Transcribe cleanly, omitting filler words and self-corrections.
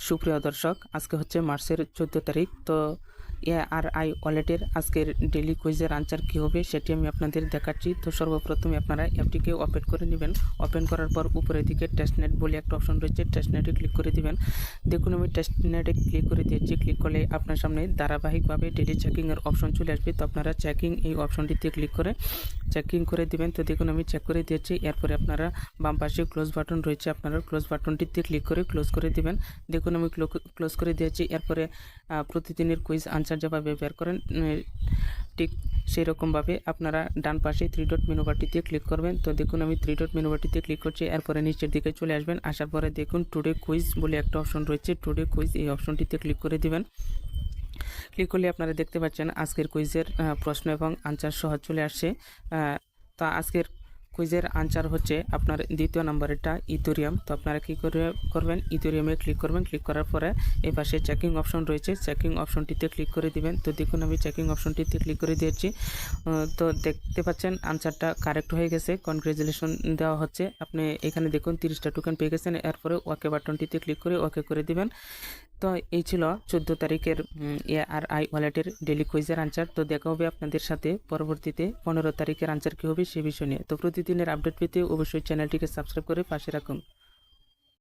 সুপ্রিয় দর্শক, আজকে হচ্ছে মার্চের 14 তারিখ। তো এআরআই ওয়ালেটের আজকের ডেলি কুইজের আনসার কী হবে সেটি আমি আপনাদের দেখাচ্ছি। তো সর্বপ্রথমে আপনারা অ্যাপটিকে ওপেন করে নেবেন। ওপেন করার পর উপরের দিকে টেস্টনেট বলে একটা অপশন রয়েছে, টেস্টনেটে ক্লিক করে দিবেন। দেখুন আমি টেস্টনেটে ক্লিক করে দিয়েছি। ক্লিক করলে আপনার সামনে ধারাবাহিকভাবে ডেলি চেকিংয়ের অপশন চলে আসবে। তো আপনারা চেকিং এই অপশনটিতে ক্লিক করে চেকিং করে দিবেন। তো দেখুন আমি চেক করে দিয়েছি। এরপরে আপনারা বাম পাশে ক্লোজ বাটন রয়েছে, আপনারা ক্লোজ বাটনটিতে ক্লিক করে ক্লোজ করে দিবেন। দেখুন আমি ক্লোজ করে দিয়েছি। এরপরে প্রতিদিনের কুইজ আনসার যেভাবে বের করেন ঠিক সেই রকমভাবে আপনারা ডান পাশে 3 ডট মেনু বারটিতে ক্লিক করবেন। তো দেখুন আমি 3 ডট মেনু বারটিতে ক্লিক করছি। এরপরে নিচের দিকে চলে আসবেন। আসার পরে দেখুন টুডে কুইজ বলে একটা অপশন রয়েছে, টুডে কুইজ এই অপশনটিতে ক্লিক করে দিবেন। ক্লিক করলে আপনারা দেখতে পাচ্ছেন আজকের কুইজের প্রশ্ন এবং আনসার সহ চলে আসছে। তো আজকের কুইজের আনসার হচ্ছে আপনার দ্বিতীয় নম্বরেরটা ইথেরিয়াম। তো আপনারা কী করবেন, ইথেরিয়ামে ক্লিক করবেন। ক্লিক করার পরে এই পাশে চেকিং অপশন রয়েছে, চেকিং অপশনটিতে ক্লিক করে দিবেন। তো দেখুন আমি চেকিং অপশনটিতে ক্লিক করে দিয়েছি। তো দেখতে পাচ্ছেন আনসারটা কারেক্ট হয়ে গেছে, কনগ্রেচুলেশন দেওয়া হচ্ছে। আপনি এখানে দেখুন 30টা টোকেন পেয়ে গেছেন। এরপরে ওকে বাটনটিতে ক্লিক করে ওকে করে দিবেন। তো এই ছিল 14 তারিখের এআরআই ওয়ালেটের ডেলি কুইজের আনসার। তো দেখা হবে আপনাদের সাথে পরবর্তীতে 15 তারিখের আনসার কী হবে সে বিষয় নিয়ে। তো প্রতিদিনের আপডেট পেতে অবশ্যই চ্যানেলটিকে সাবস্ক্রাইব করে পাশে রাখুন।